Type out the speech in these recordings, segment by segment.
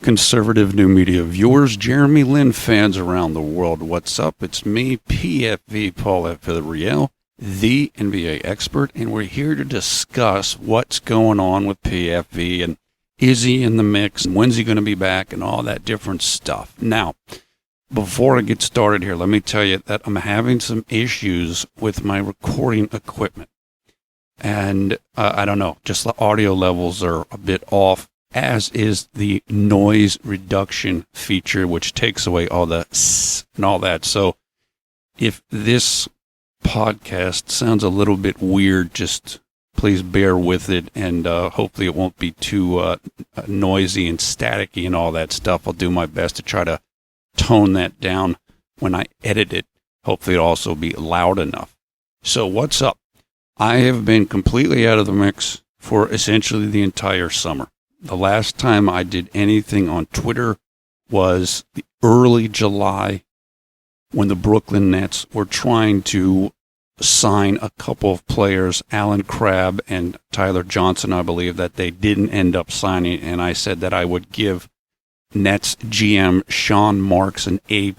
Conservative new media viewers, Jeremy Lin fans around the world, what's up? It's me, PFV Paul at Villarreal, the NBA expert, and we're here to discuss what's going on with PFV and is he in the mix and when's he going to be back and all that different stuff. Now, before I get started here, let me tell you that I'm having some issues with my recording equipment. And I don't know, just the audio levels are a bit off, as is the noise reduction feature, which takes away all the s and all that. So if this podcast sounds a little bit weird, just please bear with it, and hopefully it won't be too noisy and staticky and all that stuff. I'll do my best to try to tone that down when I edit it. Hopefully it'll also be loud enough. So what's up? I have been completely out of the mix for essentially the entire summer. The last time I did anything on Twitter was the early July when the Brook-Lin Nets were trying to sign a couple of players, Alan Crabb and Tyler Johnson, I believe, that they didn't end up signing. And I said that I would give Nets GM Sean Marks an A+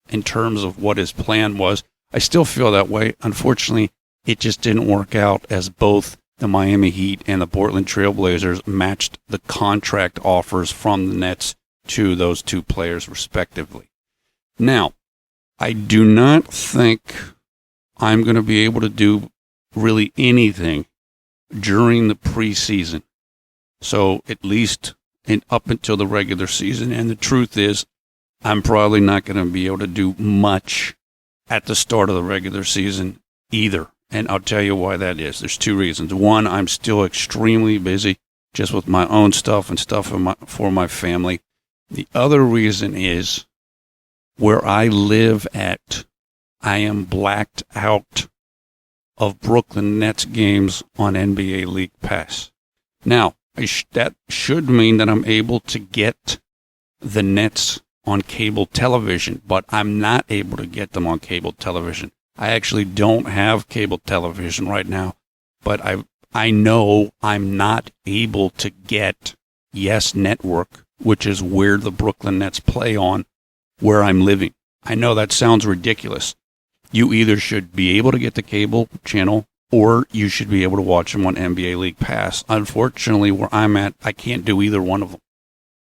in terms of what his plan was. I still feel that way. Unfortunately, it just didn't work out, as both the Miami Heat and the Portland Trail Blazers matched the contract offers from the Nets to those two players respectively. Now, I do not think I'm going to be able to do really anything during the preseason. So at least up until the regular season. And the truth is, I'm probably not going to be able to do much at the start of the regular season either. And I'll tell you why that is. There's two reasons. One, I'm still extremely busy just with my own stuff and stuff for my family. The other reason is where I live at, I am blacked out of Brook-Lin Nets games on NBA League Pass. Now, that should mean that I'm able to get the Nets on cable television, but I'm not able to get them on cable television. I actually don't have cable television right now, but I know I'm not able to get Yes Network, which is where the Brook-Lin Nets play on, where I'm living. I know that sounds ridiculous. You either should be able to get the cable channel or you should be able to watch them on NBA League Pass. Unfortunately, where I'm at, I can't do either one of them.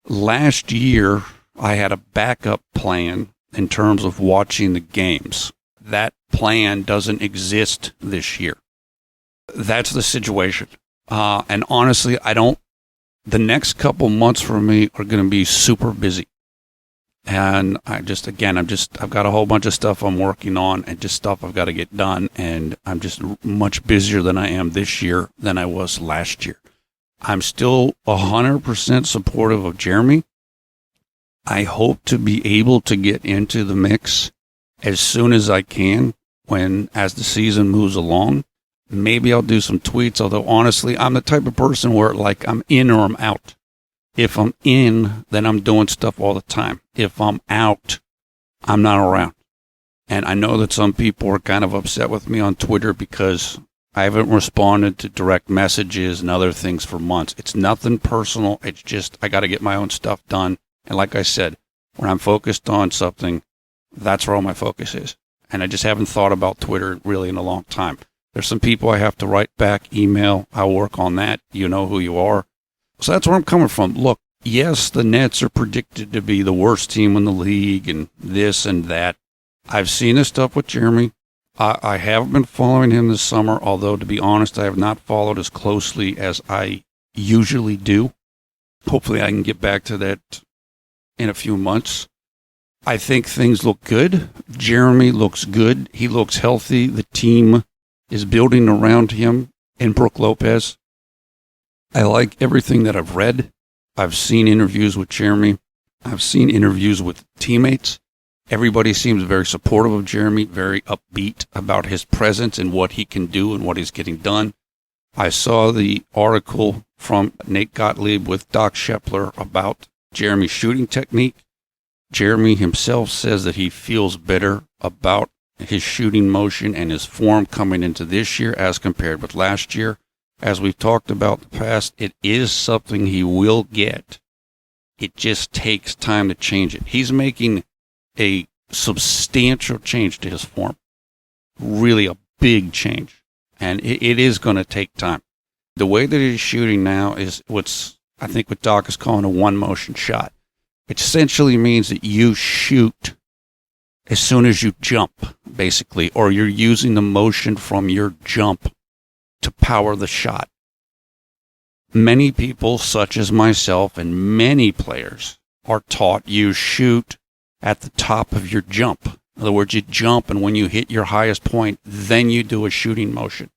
Last year, I had a backup plan in terms of watching the games. That plan doesn't exist this year. That's the situation. And honestly, the next couple months for me are going to be super busy. And I've got a whole bunch of stuff I'm working on and just stuff I've got to get done. And I'm just much busier than I am this year than I was last year. I'm still 100% supportive of Jeremy. I hope to be able to get into the mix as soon as I can as the season moves along. Maybe I'll do some tweets, although honestly, I'm the type of person where I'm in or I'm out. If I'm in, then I'm doing stuff all the time. If I'm out, I'm not around. And I know that some people are kind of upset with me on Twitter because I haven't responded to direct messages and other things for months. It's nothing personal. It's just I got to get my own stuff done. And like I said, when I'm focused on something, that's where all my focus is. And I just haven't thought about Twitter really in a long time. There's some people I have to write back, email. I'll work on that. You know who you are. So that's where I'm coming from. Look, yes, the Nets are predicted to be the worst team in the league and this and that. I've seen this stuff with Jeremy. I have been following him this summer, although to be honest, I have not followed as closely as I usually do. Hopefully I can get back to that in a few months. I think things look good. Jeremy looks good. He looks healthy. The team is building around him and Brook Lopez. I like everything that I've read. I've seen interviews with Jeremy. I've seen interviews with teammates. Everybody seems very supportive of Jeremy, very upbeat about his presence and what he can do and what he's getting done. I saw the article from Nate Gottlieb with Doc Shepler about Jeremy's shooting technique. Jeremy himself says that he feels better about his shooting motion and his form coming into this year as compared with last year. As we've talked about in the past, it is something he will get It just takes time to change it. He's making a substantial change to his form. Really a big change. And it is going to take time. The way that he's shooting now is I think what Doc is calling a one-motion shot. It essentially means that you shoot as soon as you jump, basically, or you're using the motion from your jump to power the shot. Many people, such as myself and many players, are taught you shoot at the top of your jump. In other words, you jump, and when you hit your highest point, then you do a shooting motion.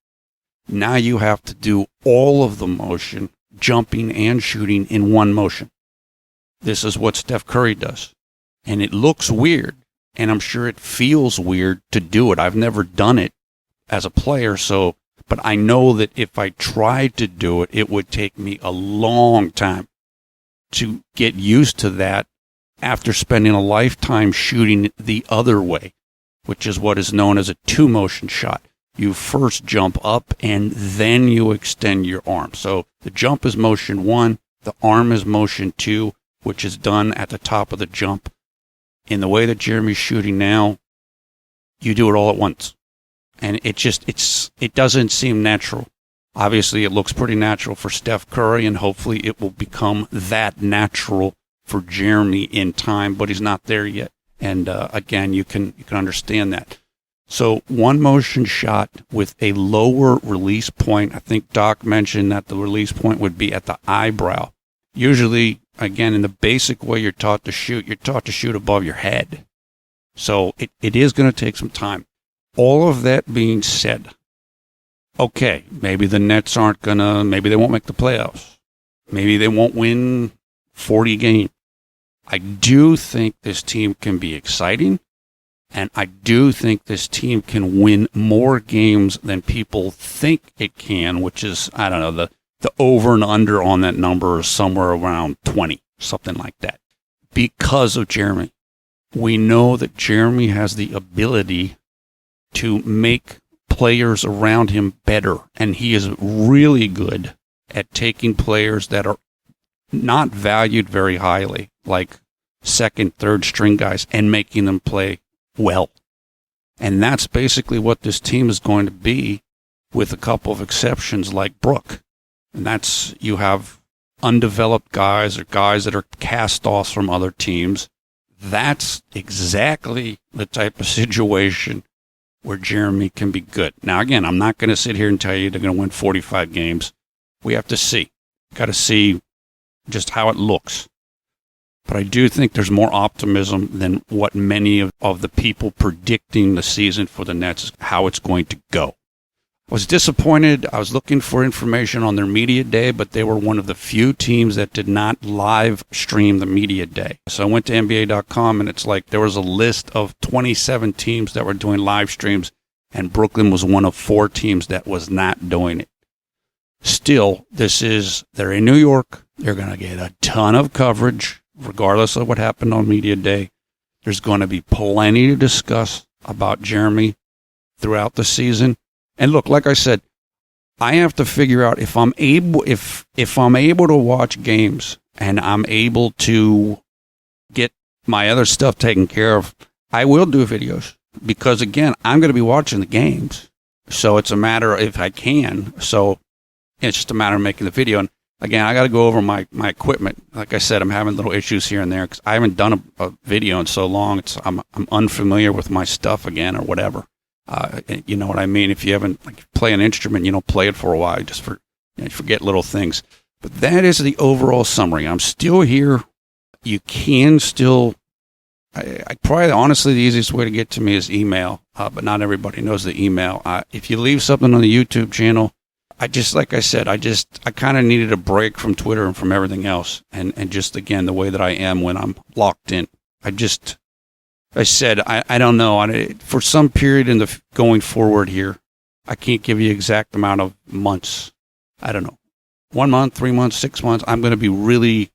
Now you have to do all of the motion, jumping and shooting, in one motion. This is what Steph Curry does. And it looks weird, and I'm sure it feels weird to do it. I've never done it as a player, but I know that if I tried to do it, it would take me a long time to get used to that after spending a lifetime shooting the other way, which is what is known as a two-motion shot. You first jump up, and then you extend your arm. So the jump is motion 1, the arm is motion 2, which is done at the top of the jump. In the way that Jeremy's shooting now, you do it all at once. And it doesn't seem natural. Obviously, it looks pretty natural for Steph Curry, and hopefully it will become that natural for Jeremy in time, but he's not there yet. And again, you can understand that. So one motion shot with a lower release point. I think Doc mentioned that the release point would be at the eyebrow. Usually, again, in the basic way you're taught to shoot above your head. So it is going to take some time. All of that being said, okay, maybe the Nets maybe they won't make the playoffs. Maybe they won't win 40 games. I do think this team can be exciting, and I do think this team can win more games than people think it can, which is, I don't know, the over and under on that number is somewhere around 20, something like that. Because of Jeremy. We know that Jeremy has the ability to make players around him better, and he is really good at taking players that are not valued very highly, like second, third string guys, and making them play well. And that's basically what this team is going to be, with a couple of exceptions like Brook. And that's, you have undeveloped guys or guys that are cast-offs from other teams. That's exactly the type of situation where Jeremy can be good. Now, again, I'm not going to sit here and tell you they're going to win 45 games. We have to see. Got to see just how it looks. But I do think there's more optimism than what many of the people predicting the season for the Nets, how it's going to go. I was disappointed. I was looking for information on their media day, but they were one of the few teams that did not live stream the media day. So I went to NBA.com, and it's like there was a list of 27 teams that were doing live streams, and Brook-Lin was one of 4 teams that was not doing it. Still, they're in New York. They're going to get a ton of coverage, regardless of what happened on media day. There's going to be plenty to discuss about Jeremy throughout the season. And look, like I said, I have to figure out if I'm able to watch games and I'm able to get my other stuff taken care of, I will do videos, because again, I'm going to be watching the games. So it's a matter of if I can. So it's just a matter of making the video. And again, I got to go over my equipment. Like I said, I'm having little issues here and there because I haven't done a video in so long. I'm unfamiliar with my stuff again or whatever. You know what I mean? If you haven't play an instrument, you don't play it for a while. You forget little things. But that is the overall summary. I'm still here. You can still. I probably honestly the easiest way to get to me is email, but not everybody knows the email. If you leave something on the YouTube channel, like I said, I kind of needed a break from Twitter and from everything else, and just again the way that I am when I'm locked in. I said, I don't know. For some period going forward here, I can't give you exact amount of months. I don't know. 1 month, 3 months, 6 months. I'm going to be really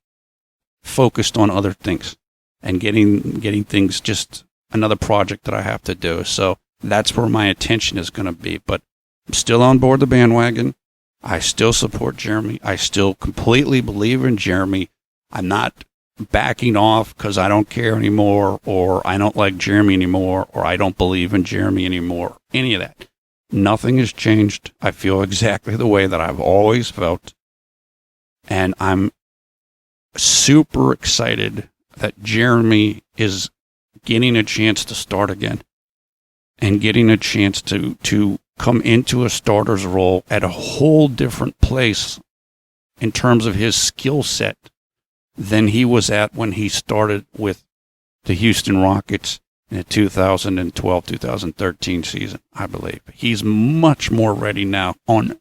focused on other things and getting things, just another project that I have to do. So that's where my attention is going to be. But I'm still on board the bandwagon. I still support Jeremy. I still completely believe in Jeremy. I'm not backing off because I don't care anymore, or I don't like Jeremy anymore, or I don't believe in Jeremy anymore. Any of that. Nothing has changed. I feel exactly the way that I've always felt. And I'm super excited that Jeremy is getting a chance to start again and getting a chance to come into a starter's role at a whole different place in terms of his skill set than he was at when he started with the Houston Rockets in the 2012-2013 season, I believe. He's much more ready now on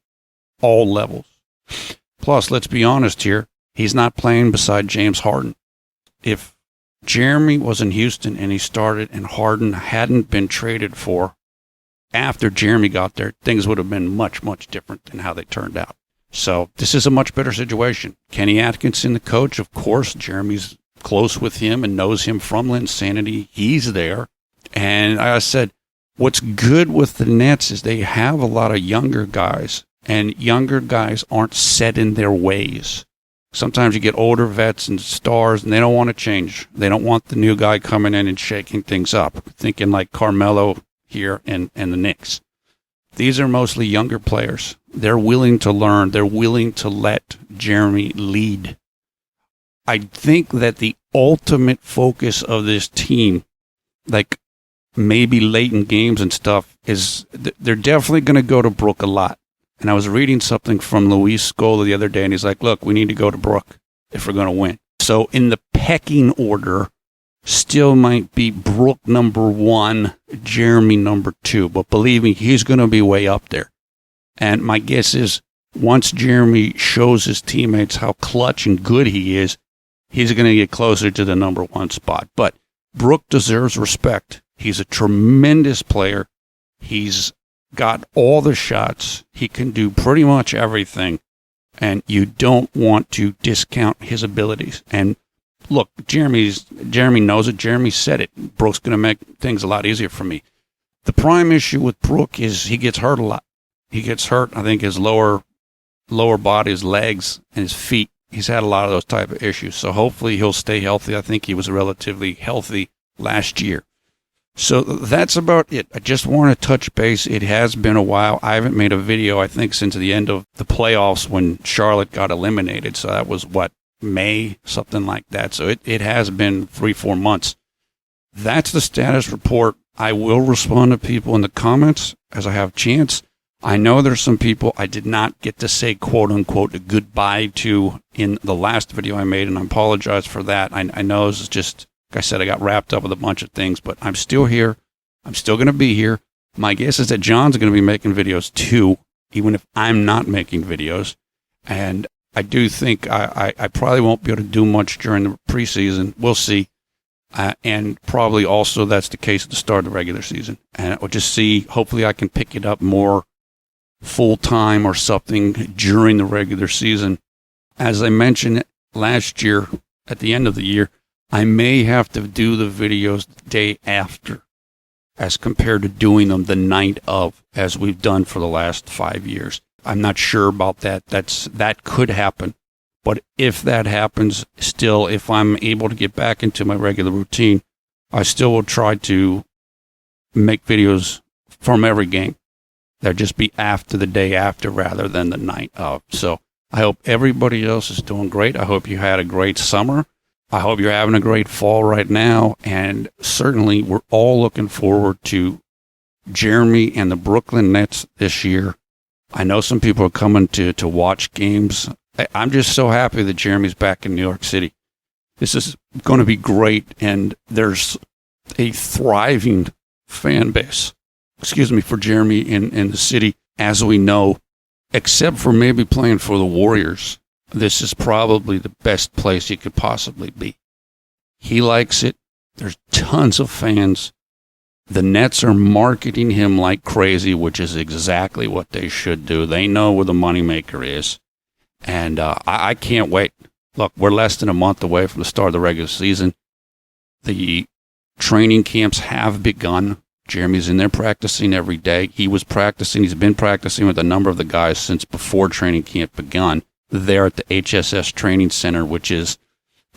all levels. Plus, let's be honest here, he's not playing beside James Harden. If Jeremy was in Houston and he started and Harden hadn't been traded for after Jeremy got there, things would have been much, much different than how they turned out. So this is a much better situation. Kenny Atkinson, the coach, of course, Jeremy's close with him and knows him from Linsanity. He's there. And like I said, what's good with the Nets is they have a lot of younger guys, and younger guys aren't set in their ways. Sometimes you get older vets and stars, and they don't want to change. They don't want the new guy coming in and shaking things up, thinking like Carmelo here and the Knicks. These are mostly younger players. They're willing to learn. They're willing to let Jeremy lead. I think that the ultimate focus of this team, like maybe late in games and stuff, is they're definitely going to go to Brook a lot. And I was reading something from Luis Scola the other day, and he's like, look, we need to go to Brook if we're going to win. So in the pecking order, still might be Brook number 1, Jeremy number 2. But believe me, he's going to be way up there. And my guess is once Jeremy shows his teammates how clutch and good he is, he's going to get closer to the number 1 spot. But Brook deserves respect. He's a tremendous player. He's got all the shots. He can do pretty much everything. And you don't want to discount his abilities. And look, Jeremy knows it. Jeremy said it. Brook's going to make things a lot easier for me. The prime issue with Brook is he gets hurt a lot. He gets hurt, I think, his lower body, his legs, and his feet. He's had a lot of those type of issues. So hopefully he'll stay healthy. I think he was relatively healthy last year. So that's about it. I just want to touch base. It has been a while. I haven't made a video, I think, since the end of the playoffs when Charlotte got eliminated. So that was, May, something like that. So it has been 3-4 months. That's the status report. I will respond to people in the comments as I have chance. I know there's some people I did not get to say, quote unquote, a goodbye to in the last video I made, and I apologize for that. I know it's just, like I said, I got wrapped up with a bunch of things, but I'm still here. I'm still going to be here. My guess is that John's going to be making videos too, even if I'm not making videos. And I do think I probably won't be able to do much during the preseason. We'll see. And probably also that's the case at the start of the regular season. And we'll just see. Hopefully I can pick it up more full-time or something during the regular season. As I mentioned last year, at the end of the year, I may have to do the videos the day after as compared to doing them the night of, as we've done for the last 5 years. I'm not sure about that. That could happen. But if that happens, still, if I'm able to get back into my regular routine, I still will try to make videos from every game. They'll just be after the day after rather than the night of. So I hope everybody else is doing great. I hope you had a great summer. I hope you're having a great fall right now. And certainly we're all looking forward to Jeremy and the Brook-Lin Nets this year. I know some people are coming to watch games. I'm just so happy that Jeremy's back in New York City. This is going to be great, and there's a thriving fan base, for Jeremy in the city, as we know, except for maybe playing for the Warriors. This is probably the best place he could possibly be. He likes it. There's tons of fans. The Nets are marketing him like crazy, which is exactly what they should do. They know where the moneymaker is. And I can't wait. Look, we're less than a month away from the start of the regular season. The training camps have begun. Jeremy's in there practicing every day. He's been practicing with a number of the guys since before training camp begun. There at the HSS Training Center, which is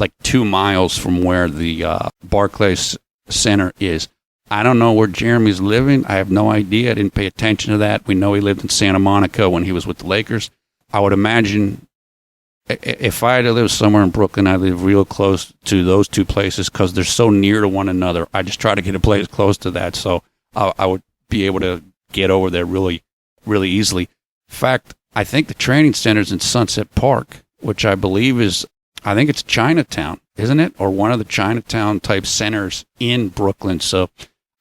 like 2 miles from where the Barclays Center is. I don't know where Jeremy's living. I have no idea. I didn't pay attention to that. We know he lived in Santa Monica when he was with the Lakers. I would imagine if I had to live somewhere in Brooklyn, I'd live real close to those two places because they're so near to one another. I just try to get a place close to that, so I would be able to get over there really, really easily. In fact, I think the training center's in Sunset Park, which I believe I think it's Chinatown, isn't it? Or one of the Chinatown type centers in Brooklyn. So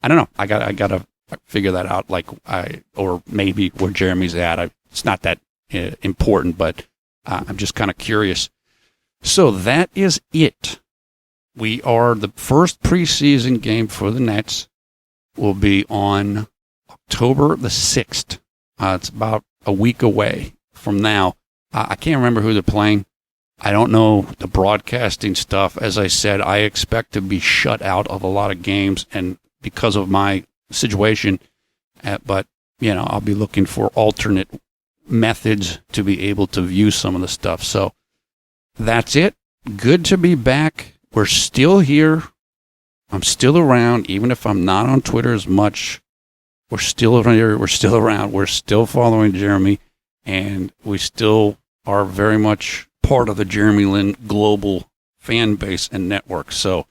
I don't know. I gotta figure that out. Or maybe where Jeremy's at. It's not that important, but I'm just kind of curious. So that is it. We are the first preseason game for the Nets will be on October the 6th. It's about a week away from now. I can't remember who they're playing. I don't know the broadcasting stuff. As I said, I expect to be shut out of a lot of games and because of my situation. But, I'll be looking for alternate methods to be able to view some of the stuff. So that's it. Good to be back. We're still here. I'm still around, even if I'm not on Twitter as much. We're still here. We're still around. We're still following Jeremy, and we still are very much part of the Jeremy Lin global fan base and network. So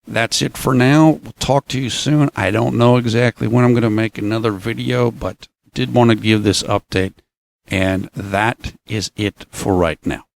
that's it for now. We'll talk to you soon. I don't know exactly when I'm going to make another video, but did want to give this update, and that is it for right now.